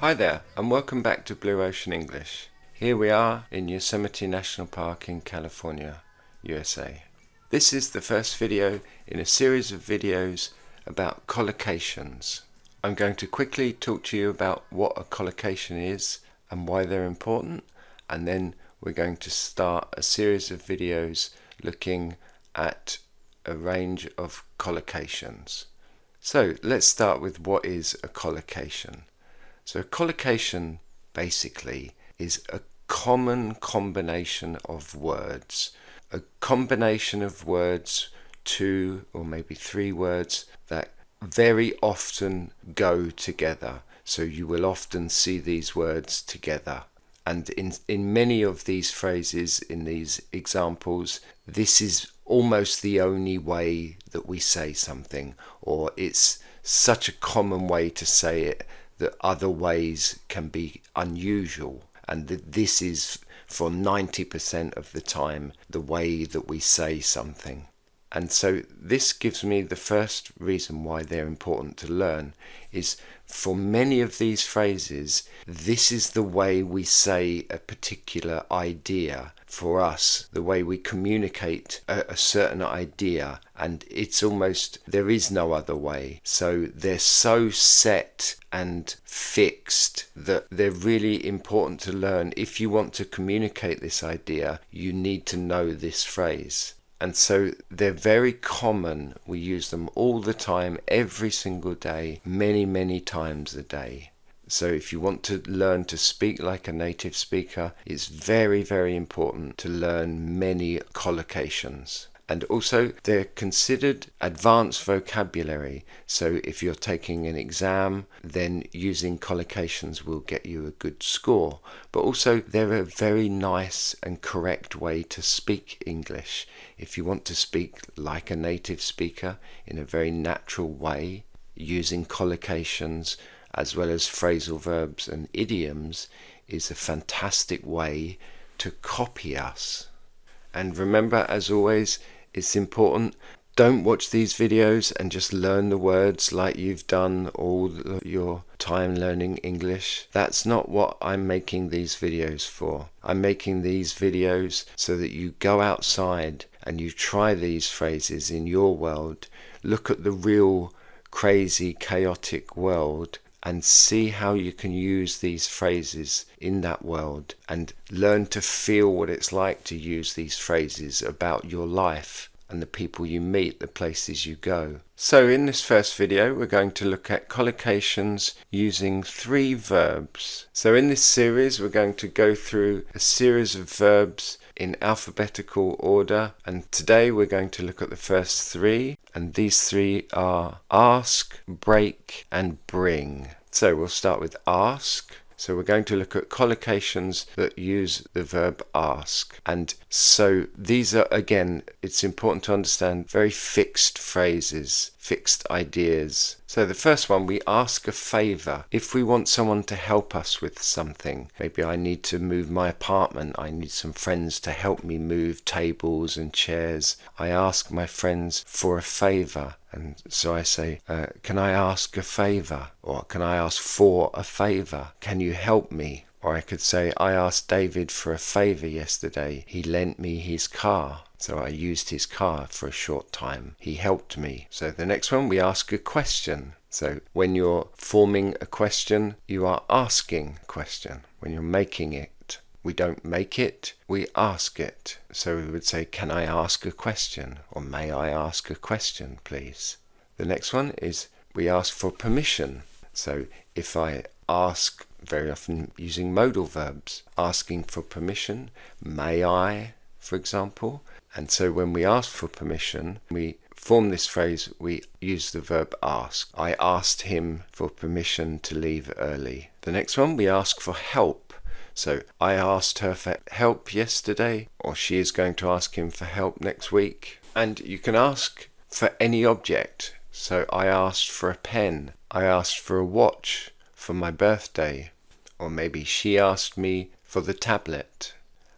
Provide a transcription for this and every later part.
Hi there, and welcome back to Blue Ocean English. Here we are in Yosemite National Park in California, USA. This is the first video in a series of videos about collocations. I'm going to quickly talk to you about what a collocation is and why they're important, and then we're going to start a series of videos looking at a range of collocations. So let's start with what is a collocation. So a collocation basically is a common combination of words. A combination of words, 2 or maybe 3 words that very often go together. So you will often see these words together. And in many of these phrases, in these examples, this is almost the only way that we say something, or it's such a common way to say it that other ways can be unusual, and this is for 90% of the time the way that we say something. And so this gives me the first reason why they're important to learn is for many of these phrases, this is the way we say a particular idea. For us, the way we communicate a certain idea, and it's almost, there is no other way. So they're so set and fixed that they're really important to learn. If you want to communicate this idea, you need to know this phrase. And so they're very common. We use them all the time, every single day, many times a day. So if you want to learn to speak like a native speaker, it's very important to learn many collocations. And also they're considered advanced vocabulary. So if you're taking an exam, then using collocations will get you a good score. But also they're a very nice and correct way to speak English. If you want to speak like a native speaker in a very natural way, using collocations as well as phrasal verbs and idioms is a fantastic way to copy us. And remember, as always, it's important, don't watch these videos and just learn the words like you've done all your time learning English. That's not what I'm making these videos for. I'm making these videos so that you go outside and you try these phrases in your world, look at the real crazy, chaotic world, and see how you can use these phrases in that world and learn to feel what it's like to use these phrases about your life and the people you meet, the places you go. So in this first video, we're going to look at collocations using 3 verbs. So in this series, we're going to go through a series of verbs in alphabetical order, and today we're going to look at the first 3, and these 3 are ask, break and bring. So we'll start with ask. So we're going to look at collocations that use the verb ask. And so these are, again, it's important to understand, very fixed phrases, fixed ideas. So the first one, we ask a favor. If we want someone to help us with something, maybe I need to move my apartment, I need some friends to help me move tables and chairs, I ask my friends for a favor. And so I say, can I ask a favor? Or can I ask for a favor? Can you help me? Or I could say, I asked David for a favor yesterday. He lent me his car. So I used his car for a short time. He helped me. So the next one, we ask a question. So when you're forming a question, you are asking a question. When you're making it, we don't make it, we ask it. So we would say, can I ask a question? Or may I ask a question, please? The next one is we ask for permission. So if I ask, very often using modal verbs, asking for permission, may I, for example. And so when we ask for permission, we form this phrase, we use the verb ask. I asked him for permission to leave early. The next one, we ask for help. So I asked her for help yesterday, or she is going to ask him for help next week. And you can ask for any object. So I asked for a pen. I asked for a watch for my birthday. Or maybe she asked me for the tablet.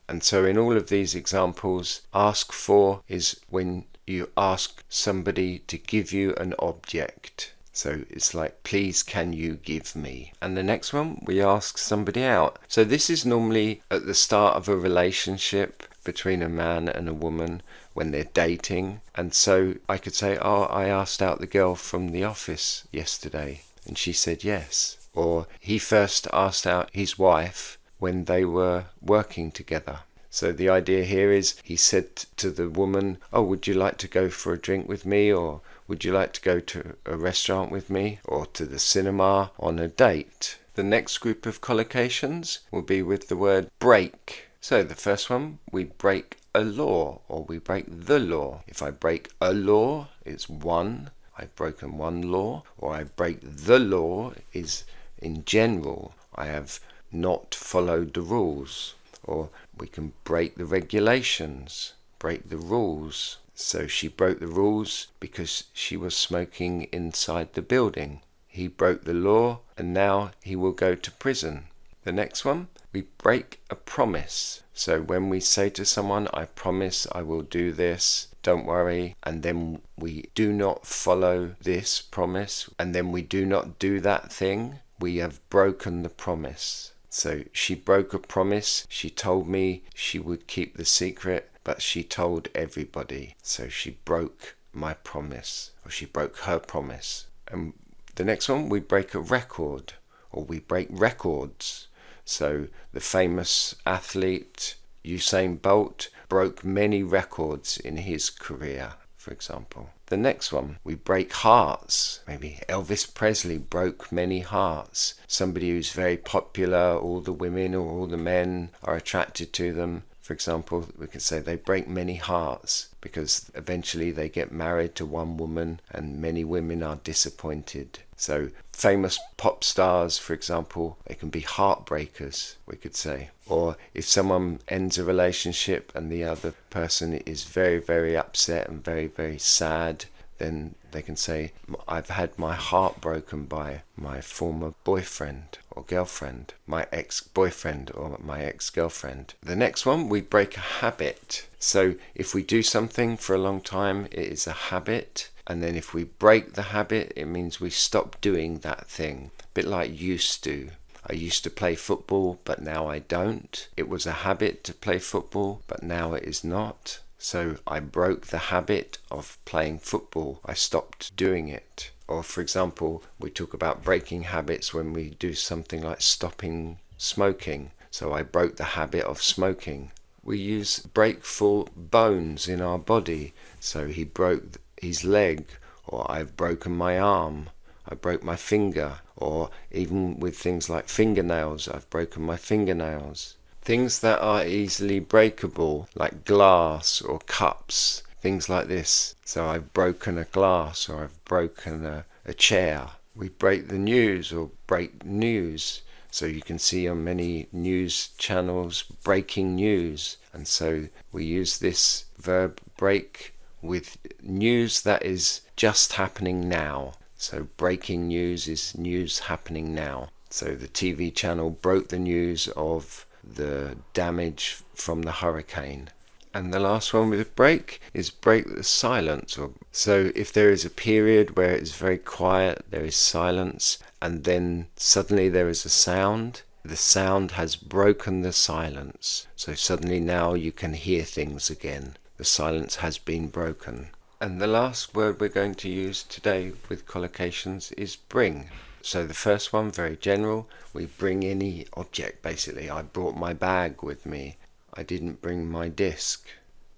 And so in all of these examples, ask for is when you ask somebody to give you an object. So it's like, please can you give me? And the next one, we ask somebody out. So this is normally at the start of a relationship between a man and a woman when they're dating. And so I could say, oh, I asked out the girl from the office yesterday and she said yes. Or he first asked out his wife when they were working together. So the idea here is he said to the woman, oh, would you like to go for a drink with me? Or would you like to go to a restaurant with me? Or to the cinema on a date? The next group of collocations will be with the word break. So the first one, we break a law, or we break the law. If I break a law, it's one. I've broken one law. Or I break the law is in general. I have not followed the rules. Or we can break the regulations, break the rules. So she broke the rules because she was smoking inside the building. He broke the law and now he will go to prison. The next one, we break a promise. So when we say to someone, I promise I will do this, don't worry, and then we do not follow this promise, and then we do not do that thing, we have broken the promise. So she broke a promise. She told me she would keep the secret, but she told everybody. So she broke my promise, or she broke her promise. And the next one, we break a record, or we break records. So the famous athlete Usain Bolt broke many records in his career, for example. The next one, we break hearts. Maybe Elvis Presley broke many hearts. Somebody who's very popular, all the women or all the men are attracted to them. For example, we could say they break many hearts because eventually they get married to one woman and many women are disappointed. So famous pop stars, for example, they can be heartbreakers, we could say. Or if someone ends a relationship and the other person is very, very upset and very, very sad, then they can say, I've had my heart broken by my former boyfriend or girlfriend, my ex-boyfriend or my ex-girlfriend. The next one, we break a habit. So if we do something for a long time, it is a habit. And then if we break the habit, it means we stop doing that thing. A bit like used to. I used to play football, but now I don't. It was a habit to play football, but now it is not. So I broke the habit of playing football. I stopped doing it. Or for example, we talk about breaking habits when we do something like stopping smoking. So I broke the habit of smoking. We use break for bones in our body. So he broke his leg, or I've broken my arm. I broke my finger. Or even with things like fingernails, I've broken my fingernails. Things that are easily breakable, like glass or cups, things like this. So I've broken a glass, or I've broken a chair. We break the news or break news. So you can see on many news channels, breaking news. And so we use this verb break with news that is just happening now. So breaking news is news happening now. So the TV channel broke the news of the damage from the hurricane. And the last one with break is break the silence. So if there is a period where it is very quiet, there is silence, and then suddenly there is a sound, the sound has broken the silence. So suddenly now you can hear things again. The silence has been broken. And the last word we're going to use today with collocations is bring. So the first one, very general, we bring any object basically. I brought my bag with me. I didn't bring my disc.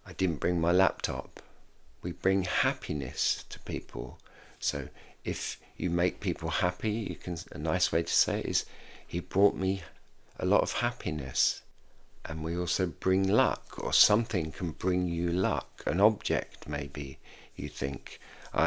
I didn't bring my laptop. We bring happiness to people. So if you make people happy, a nice way to say it is, he brought me a lot of happiness. And we also bring luck, or something can bring you luck. An object maybe, you think.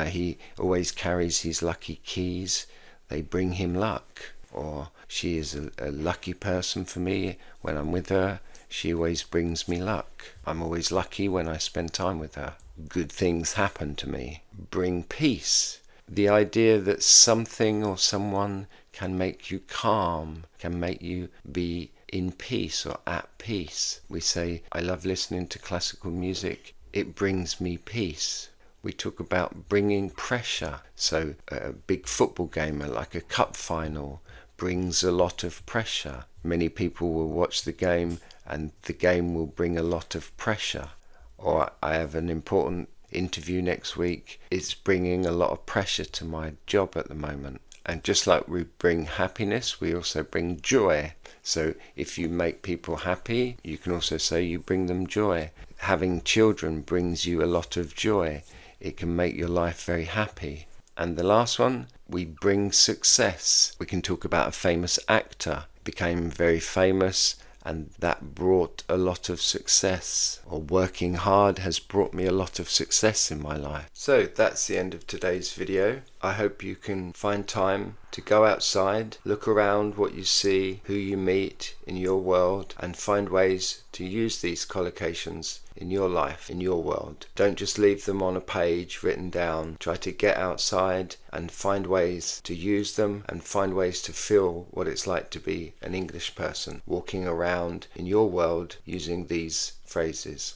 He always carries his lucky keys. They bring him luck. Or she is a lucky person for me. When I'm with her, she always brings me luck. I'm always lucky when I spend time with her. Good things happen to me. Bring peace. The idea that something or someone can make you calm, can make you be in peace or at peace. We say, I love listening to classical music. It brings me peace. we talk about bringing pressure. So a big football game, like a cup final, brings a lot of pressure. Many people will watch the game and the game will bring a lot of pressure. Or I have an important interview next week. It's bringing a lot of pressure to my job at the moment. And just like we bring happiness, we also bring joy. So if you make people happy, you can also say you bring them joy. Having children brings you a lot of joy. It can make your life very happy. And the last one, we bring success. We can talk about a famous actor, became very famous, and that brought a lot of success. Or working hard has brought me a lot of success in my life. So that's the end of today's video. I hope you can find time to go outside, look around what you see, who you meet in your world, and find ways to use these collocations in your life, in your world. Don't just leave them on a page written down. Try to get outside and find ways to use them and find ways to feel what it's like to be an English person walking around in your world using these phrases.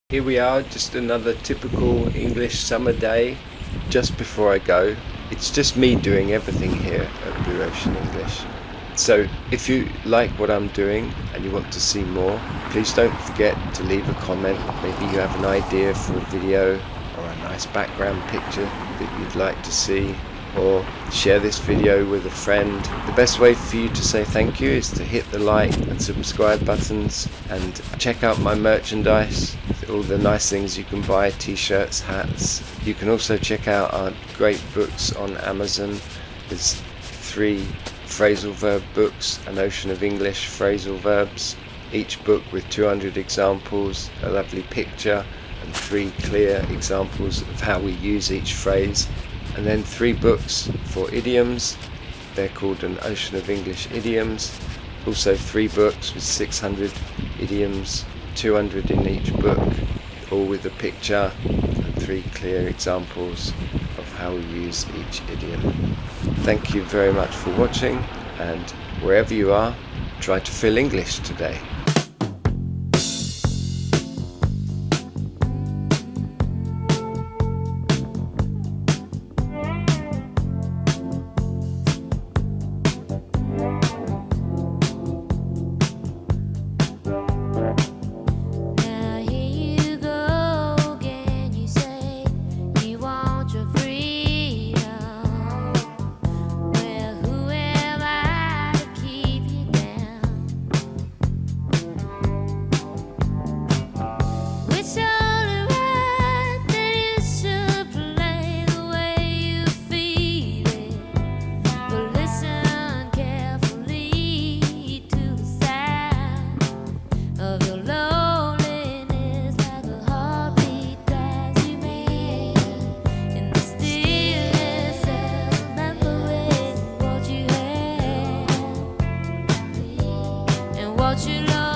Here we are, just another typical English summer day. Just before I go, it's just me doing everything here at Blue Ocean English. So if you like what I'm doing and you want to see more, please don't forget to leave a comment. Maybe you have an idea for a video or a nice background picture that you'd like to see, or share this video with a friend. The best way for you to say thank you is to hit the like and subscribe buttons and check out my merchandise, all the nice things you can buy, t-shirts, hats. You can also check out our great books on Amazon. There's 3 phrasal verb books, An Ocean of English phrasal verbs, each book with 200 examples, a lovely picture and 3 clear examples of how we use each phrase. And then 3 books for idioms. They're called An Ocean of English Idioms. Also 3 books with 600 idioms, 200 in each book, all with a picture and 3 clear examples of how we use each idiom. Thank you very much for watching, and wherever you are, try to feel English today. What you love.